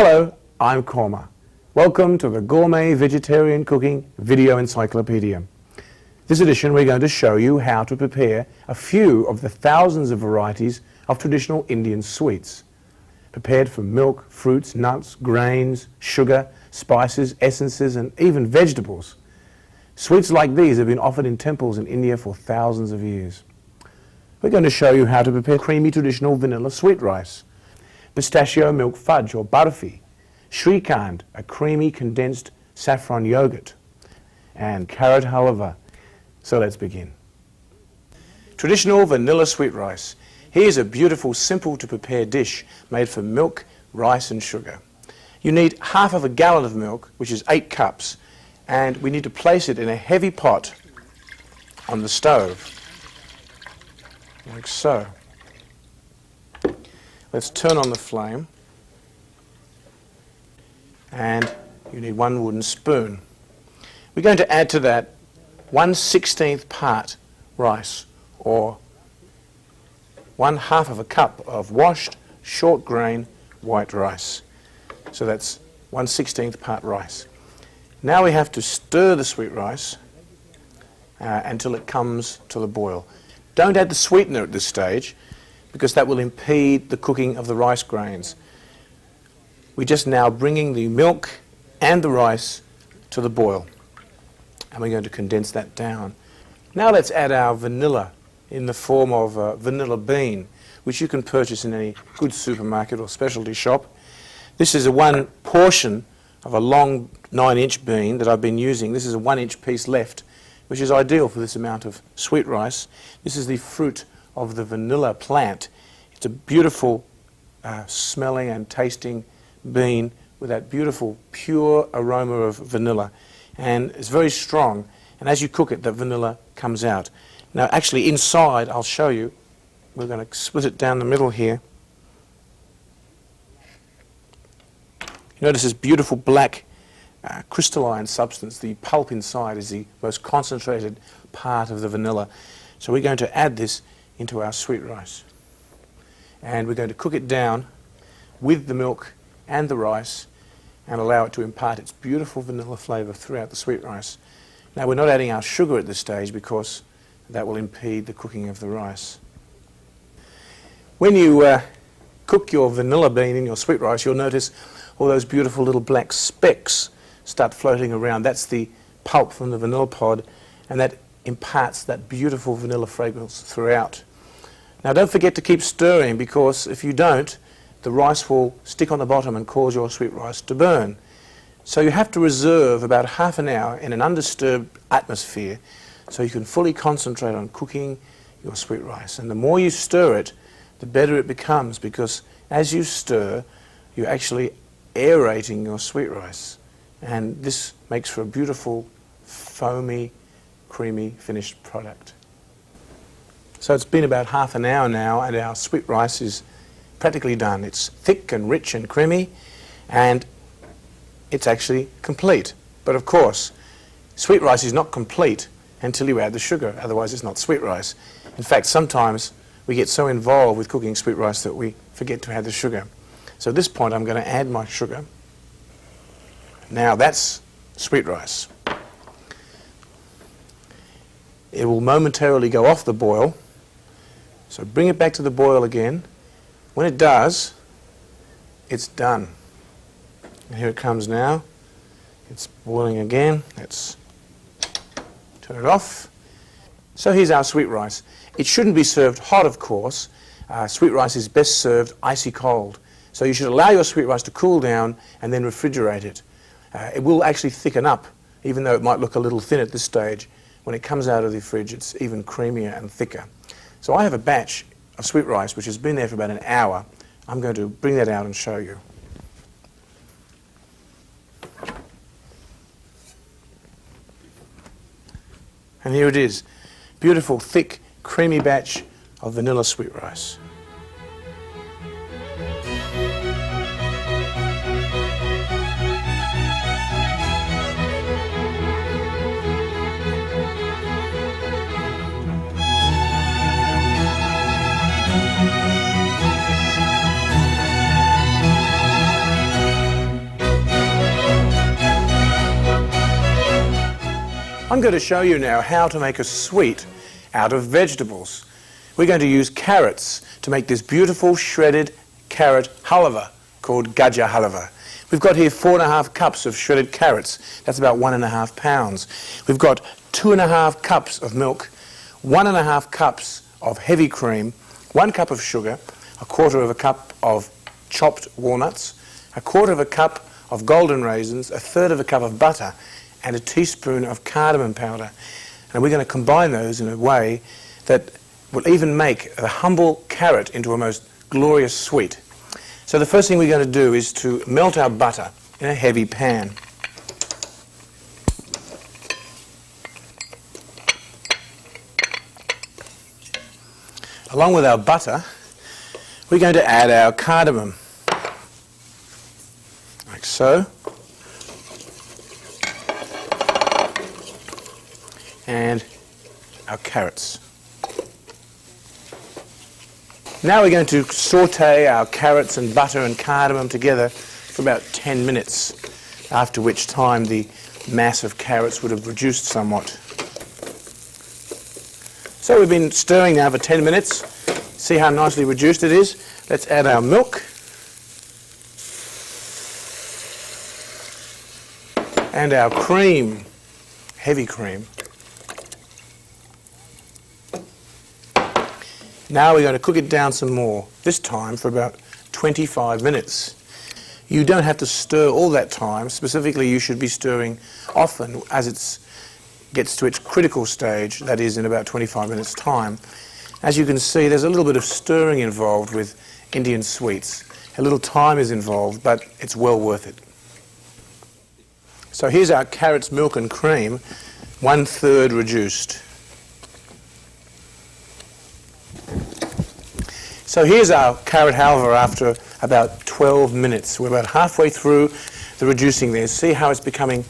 Hello, I'm Kurma. Welcome to the Gourmet Vegetarian Cooking Video Encyclopedia. This edition we're going to show you how to prepare a few of the thousands of varieties of traditional Indian sweets, prepared from milk, fruits, nuts, grains, sugar, spices, essences and even vegetables. Sweets like these have been offered in temples in India for thousands of years. We're going to show you how to prepare creamy traditional vanilla sweet rice, pistachio milk fudge or Burfi, Shrikhand, a creamy condensed saffron yoghurt, and carrot halva. So let's begin. Traditional vanilla sweet rice. Here's a beautiful, simple to prepare dish made from milk, rice and sugar. You need half of a gallon of milk, which is 8 cups, and we need to place it in a heavy pot on the stove, like so. Let's turn on the flame, and you need 1 wooden spoon. We're going to add to that 1/16th part rice, or 1/2 of a cup of washed short grain white rice. So that's 1/16th part rice. Now we have to stir the sweet rice until it comes to the boil. Don't add the sweetener at this stage, because that will impede the cooking of the rice grains. We're just now bringing the milk and the rice to the boil, and we're going to condense that down. Now let's add our vanilla in the form of a vanilla bean, which you can purchase in any good supermarket or specialty shop. This is a 1 portion of a long 9-inch bean that I've been using. This is a 1-inch piece left, which is ideal for this amount of sweet rice. This is the fruit of the vanilla plant. It's a beautiful smelling and tasting bean with that beautiful pure aroma of vanilla, and it's very strong, and as you cook it the vanilla comes out. Now actually inside, I'll show you, we're going to split it down the middle here. You notice this beautiful black crystalline substance. The pulp inside is the most concentrated part of the vanilla. So we're going to add this into our sweet rice, and we're going to cook it down with the milk and the rice and allow it to impart its beautiful vanilla flavour throughout the sweet rice. Now we're not adding our sugar at this stage because that will impede the cooking of the rice. When you cook your vanilla bean in your sweet rice, you'll notice all those beautiful little black specks start floating around. That's the pulp from the vanilla pod, and that imparts that beautiful vanilla fragrance throughout. Now don't forget to keep stirring, because if you don't, the rice will stick on the bottom and cause your sweet rice to burn. So you have to reserve about half an hour in an undisturbed atmosphere so you can fully concentrate on cooking your sweet rice. And the more you stir it, the better it becomes, because as you stir, you're actually aerating your sweet rice. And this makes for a beautiful, foamy, creamy finished product. So it's been about half an hour now, and our sweet rice is practically done. It's thick and rich and creamy, and it's actually complete. But of course, sweet rice is not complete until you add the sugar, otherwise it's not sweet rice. In fact, sometimes we get so involved with cooking sweet rice that we forget to add the sugar. So at this point I'm going to add my sugar. Now that's sweet rice. It will momentarily go off the boil, so bring it back to the boil again. When it does, it's done. And here it comes now. It's boiling again. Let's turn it off. So here's our sweet rice. It shouldn't be served hot, of course. Sweet rice is best served icy cold. So you should allow your sweet rice to cool down and then refrigerate it. It will actually thicken up, even though it might look a little thin at this stage. When it comes out of the fridge, it's even creamier and thicker. So I have a batch of sweet rice which has been there for about an hour. I'm going to bring that out and show you. And here it is. Beautiful, thick, creamy batch of vanilla sweet rice. I'm going to show you now how to make a sweet out of vegetables. We're going to use carrots to make this beautiful shredded carrot halva called gajar halva. We've got here 4.5 cups of shredded carrots. That's about 1.5 pounds. We've got 2.5 cups of milk, 1.5 cups of heavy cream, 1 cup of sugar, 1/4 cup of chopped walnuts, 1/4 cup of golden raisins, 1/3 cup of butter, and a teaspoon of cardamom powder. And we're going to combine those in a way that will even make a humble carrot into a most glorious sweet. So the first thing we're going to do is to melt our butter in a heavy pan. Along with our butter, we're going to add our cardamom, like so. And our carrots. Now we're going to saute our carrots and butter and cardamom together for about 10 minutes, after which time the mass of carrots would have reduced somewhat. So we've been stirring now for 10 minutes. See how nicely reduced it is? Let's add our milk. And our cream, heavy cream. Now we're going to cook it down some more, this time for about 25 minutes. You don't have to stir all that time. Specifically, you should be stirring often as it gets to its critical stage, that is in about 25 minutes' time. As you can see, there's a little bit of stirring involved with Indian sweets. A little time is involved, but it's well worth it. So here's our carrots, milk and cream, 1/3 reduced. So here's our carrot halva after about 12 minutes. We're about halfway through the reducing there. See how it's becoming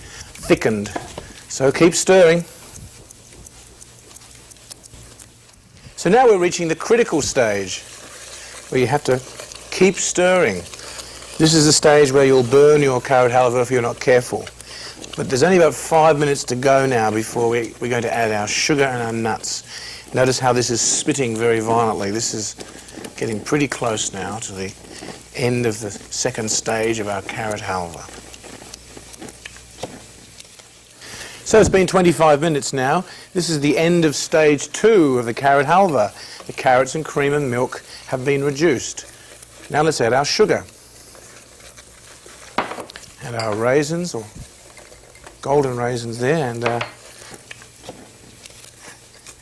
thickened. So keep stirring. So now we're reaching the critical stage where you have to keep stirring. This is the stage where you'll burn your carrot halva if you're not careful. But there's only about 5 minutes to go now before we're going to add our sugar and our nuts. Notice how this is spitting very violently. This is getting pretty close now to the end of the second stage of our carrot halva. So it's been 25 minutes now. This is the end of stage 2 of the carrot halva. The carrots and cream and milk have been reduced. Now let's add our sugar. And our raisins, or golden raisins there,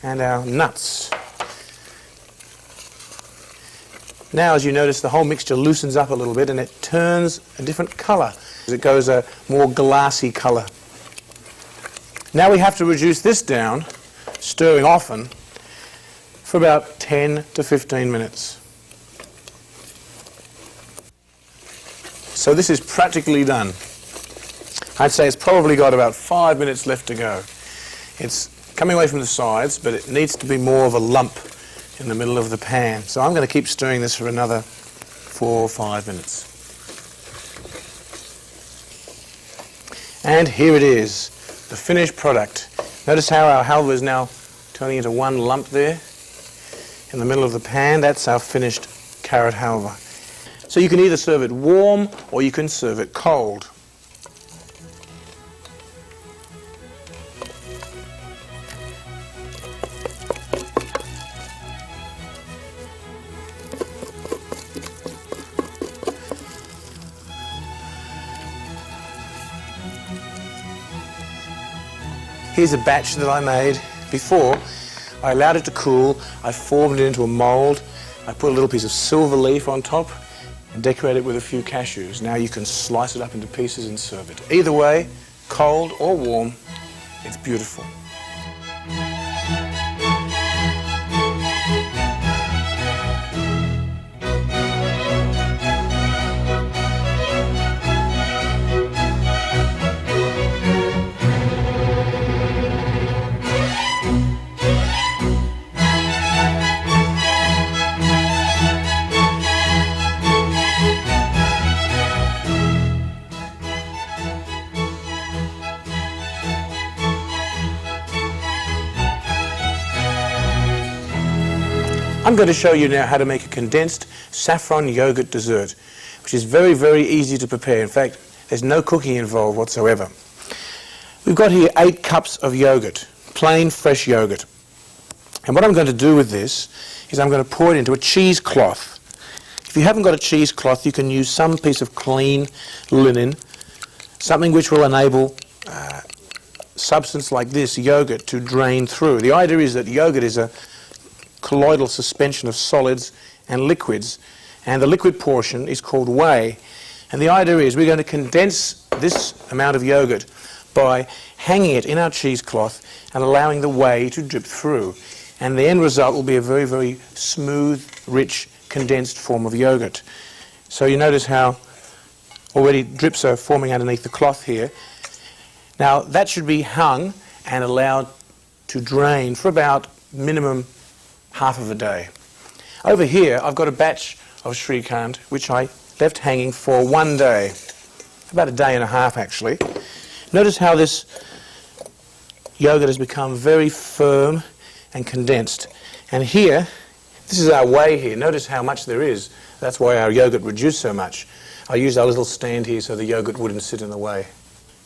and our nuts. Now, as you notice, the whole mixture loosens up a little bit and it turns a different colour. It goes a more glassy colour. Now we have to reduce this down, stirring often, for about 10 to 15 minutes. So this is practically done. I'd say it's probably got about 5 minutes left to go. It's coming away from the sides, but it needs to be more of a lump in the middle of the pan. So I'm going to keep stirring this for another 4 or 5 minutes. And here it is, the finished product. Notice how our halva is now turning into one lump there in the middle of the pan. That's our finished carrot halva. So you can either serve it warm or you can serve it cold. Here's a batch that I made before. I allowed it to cool, I formed it into a mould, I put a little piece of silver leaf on top and decorated it with a few cashews. Now you can slice it up into pieces and serve it. Either way, cold or warm, it's beautiful. I'm going to show you now how to make a condensed saffron yogurt dessert, which is very, very easy to prepare. In fact, there's no cooking involved whatsoever. We've got here 8 cups of yogurt, plain fresh yogurt. And what I'm going to do with this is I'm going to pour it into a cheesecloth. If you haven't got a cheesecloth, you can use some piece of clean linen, something which will enable substance like this, yogurt, to drain through. The idea is that yogurt is a colloidal suspension of solids and liquids, and the liquid portion is called whey. And the idea is we're going to condense this amount of yogurt by hanging it in our cheesecloth and allowing the whey to drip through. And the end result will be a very, very smooth, rich, condensed form of yogurt. So you notice how already drips are forming underneath the cloth here. Now that should be hung and allowed to drain for about minimum half of a day. Over here I've got a batch of Shrikhand which I left hanging for 1 day, about a day and a half actually. Notice how this yogurt has become very firm and condensed. And here, this is our whey here. Notice how much there is. That's why our yogurt reduced so much. I used our little stand here so the yogurt wouldn't sit in the whey.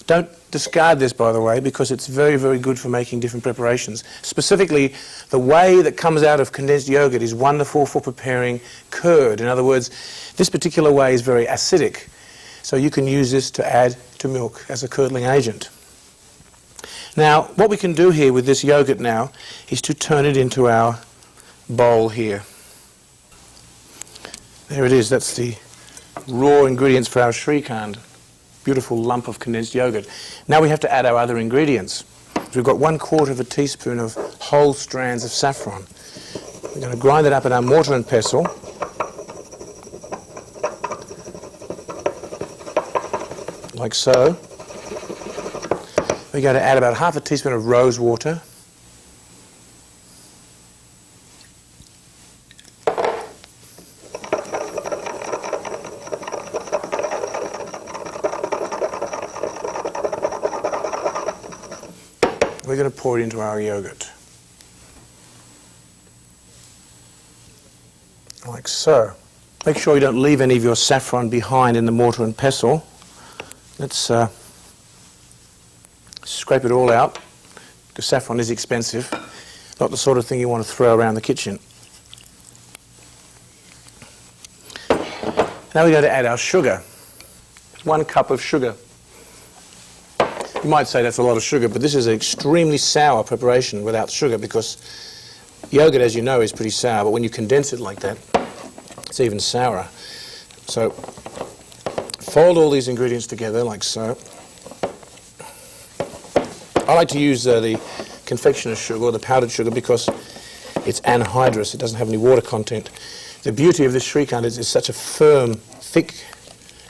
Don't discard this, by the way, because it's very, very good for making different preparations. Specifically, the whey that comes out of condensed yogurt is wonderful for preparing curd. In other words, this particular whey is very acidic, so you can use this to add to milk as a curdling agent. Now, what we can do here with this yogurt now is to turn it into our bowl here. There it is. That's the raw ingredients for our Shrikhand. Beautiful lump of condensed yogurt. Now we have to add our other ingredients. We've got 1/4 teaspoon of whole strands of saffron. We're going to grind it up in our mortar and pestle. Like so. We're going to add about 1/2 teaspoon of rose water. We're going to pour it into our yogurt. Like so. Make sure you don't leave any of your saffron behind in the mortar and pestle. Let's scrape it all out, because saffron is expensive. Not the sort of thing you want to throw around the kitchen. Now we're going to add our sugar. 1 cup of sugar. You might say that's a lot of sugar, but this is an extremely sour preparation without sugar, because yogurt, as you know, is pretty sour, but when you condense it like that, it's even sourer. So fold all these ingredients together like so. I like to use the confectioner's sugar, or the powdered sugar, because it's anhydrous. It doesn't have any water content. The beauty of this Shrikhand is it's such a firm, thick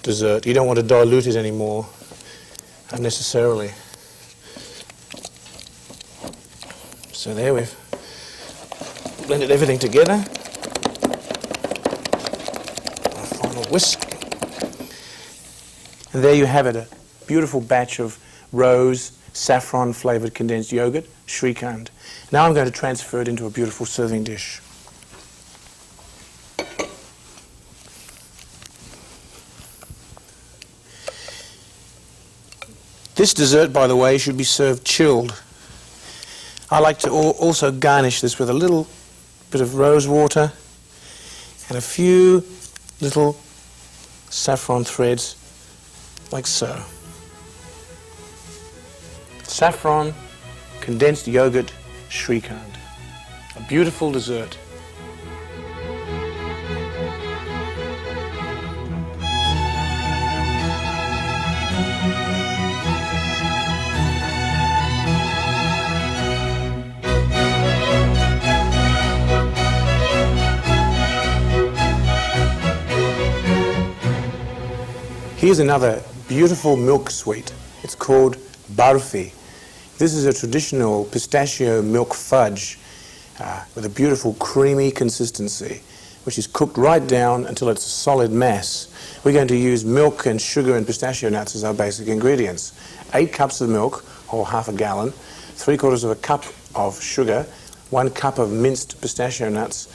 dessert. You don't want to dilute it anymore unnecessarily. So there we've blended everything together. A final whisk. And there you have it, a beautiful batch of rose, saffron flavoured condensed yogurt, Shrikhand. Now I'm going to transfer it into a beautiful serving dish. This dessert, by the way, should be served chilled. I like to also garnish this with a little bit of rose water and a few little saffron threads, like so. Saffron, condensed yogurt, Shrikhand. A beautiful dessert. Here's another beautiful milk sweet. It's called Burfi. This is a traditional pistachio milk fudge with a beautiful creamy consistency, which is cooked right down until it's a solid mass. We're going to use milk and sugar and pistachio nuts as our basic ingredients. 8 cups of milk, or half a gallon, 3/4 cup of sugar, 1 cup of minced pistachio nuts,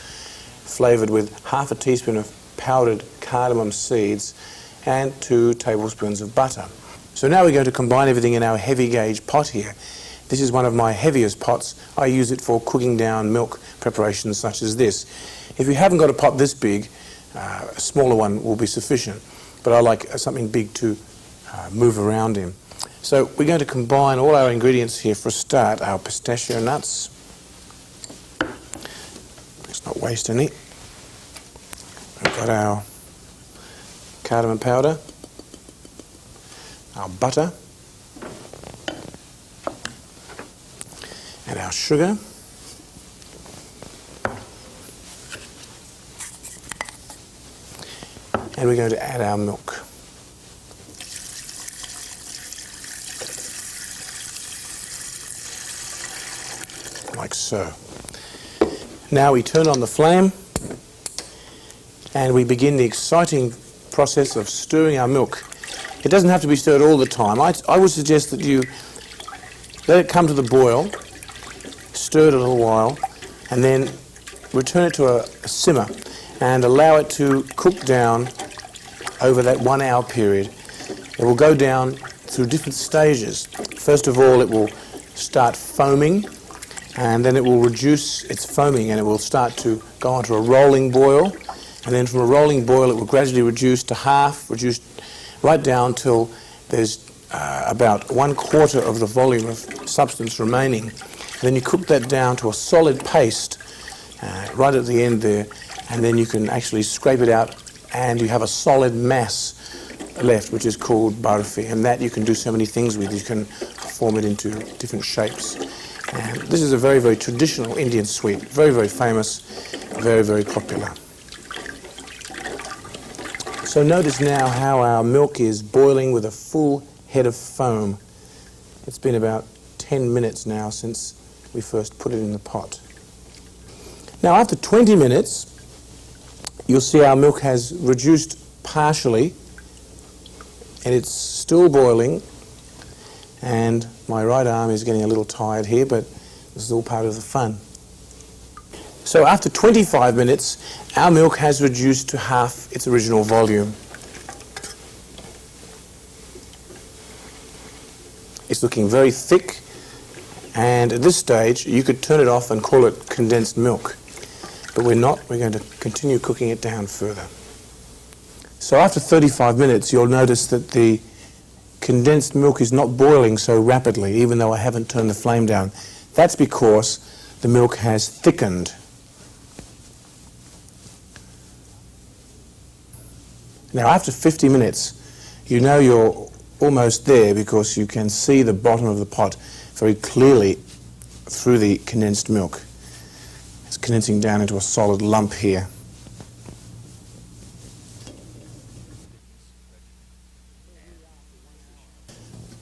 flavoured with half a teaspoon of powdered cardamom seeds and 2 tablespoons of butter. So now we're going to combine everything in our heavy gauge pot here. This is one of my heaviest pots. I use it for cooking down milk preparations such as this. If you haven't got a pot this big, a smaller one will be sufficient, but I like something big to move around in. So we're going to combine all our ingredients here for a start. Our pistachio nuts. Let's not waste any. We've got our cardamom powder, our butter, and our sugar. And we're going to add our milk. Like so. Now we turn on the flame and we begin the exciting process of stirring our milk. It doesn't have to be stirred all the time. I would suggest that you let it come to the boil, stir it a little while, and then return it to a simmer and allow it to cook down over that 1 hour period. It will go down through different stages. First of all, it will start foaming, and then it will reduce its foaming and it will start to go onto a rolling boil, and then from a rolling boil it will gradually reduce to half, reduce right down till there's about 1/4 of the volume of substance remaining. And then you cook that down to a solid paste right at the end there, and then you can actually scrape it out and you have a solid mass left, which is called Burfi, and that you can do so many things with. You can form it into different shapes. And this is a very, very traditional Indian sweet, very, very famous, very, very popular. So notice now how our milk is boiling with a full head of foam. It's been about 10 minutes now since we first put it in the pot. Now after 20 minutes, you'll see our milk has reduced partially and it's still boiling, and my right arm is getting a little tired here, but this is all part of the fun. So after 25 minutes, our milk has reduced to half its original volume. It's looking very thick, and at this stage you could turn it off and call it condensed milk. But we're not. We're going to continue cooking it down further. So after 35 minutes, you'll notice that the condensed milk is not boiling so rapidly, even though I haven't turned the flame down. That's because the milk has thickened. Now after 50 minutes, you know you're almost there because you can see the bottom of the pot very clearly through the condensed milk. It's condensing down into a solid lump here.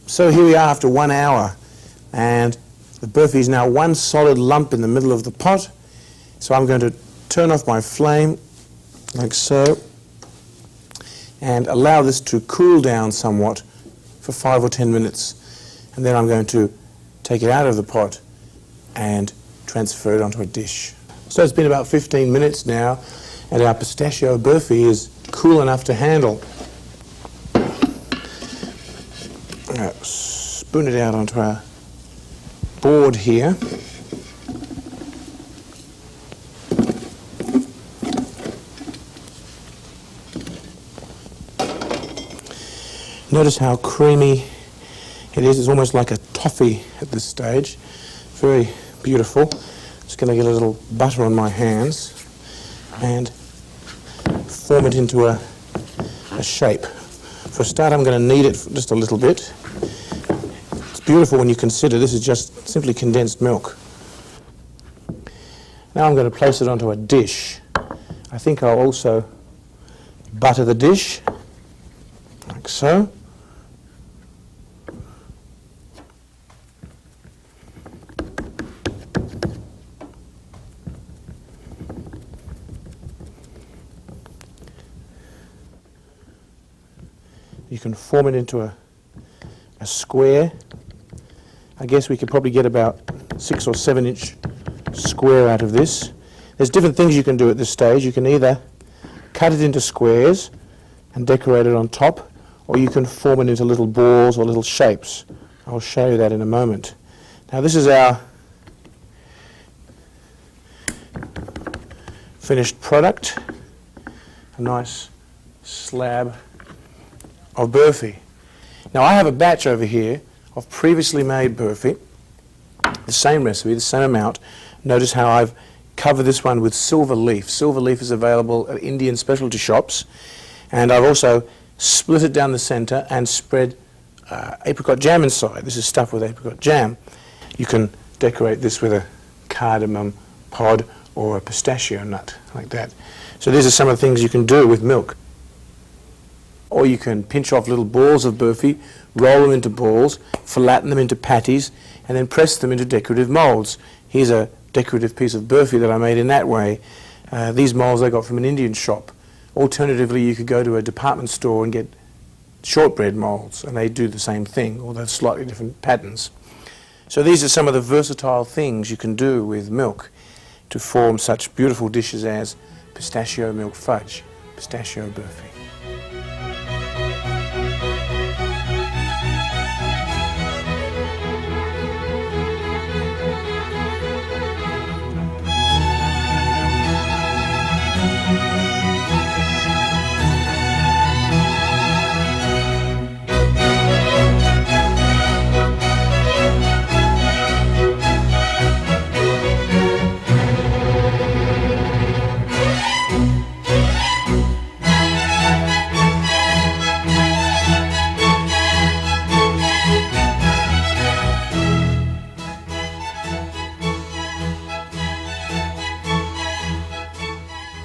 So here we are after 1 hour, and the Burfi is now one solid lump in the middle of the pot. So I'm going to turn off my flame like so and allow this to cool down somewhat for 5 or 10 minutes, and then I'm going to take it out of the pot and transfer it onto a dish. So it's been about 15 minutes now, and our pistachio Burfi is cool enough to handle. Spoon it out onto our board here. Notice how creamy it is. It's almost like a toffee at this stage. Very beautiful. Just going to get a little butter on my hands and form it into a shape. For a start, I'm going to knead it just a little bit. It's beautiful when you consider this is just simply condensed milk. Now I'm going to place it onto a dish. I think I'll also butter the dish, like so. You can form it into a square. I guess we could probably get about 6 or 7 inch square out of this. There's different things you can do at this stage. You can either cut it into squares and decorate it on top, or you can form it into little balls or little shapes. I'll show you that in a moment. Now this is our finished product, a nice slab of Burfi. Now I have a batch over here of previously made Burfi, the same recipe, the same amount. Notice how I've covered this one with silver leaf. Silver leaf is available at Indian specialty shops, and I've also split it down the centre and spread apricot jam inside. This is stuffed with apricot jam. You can decorate this with a cardamom pod or a pistachio nut, like that. So these are some of the things you can do with milk. Or you can pinch off little balls of Burfi, roll them into balls, flatten them into patties, and then press them into decorative moulds. Here's a decorative piece of Burfi that I made in that way. These moulds I got from an Indian shop. Alternatively, you could go to a department store and get shortbread moulds, and they do the same thing, although slightly different patterns. So these are some of the versatile things you can do with milk to form such beautiful dishes as pistachio milk fudge, pistachio Burfi.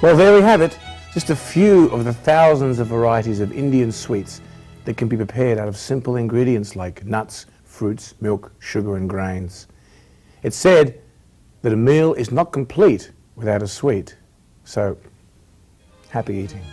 Well, there we have it, just a few of the thousands of varieties of Indian sweets that can be prepared out of simple ingredients like nuts, fruits, milk, sugar and grains. It's said that a meal is not complete without a sweet, so happy eating.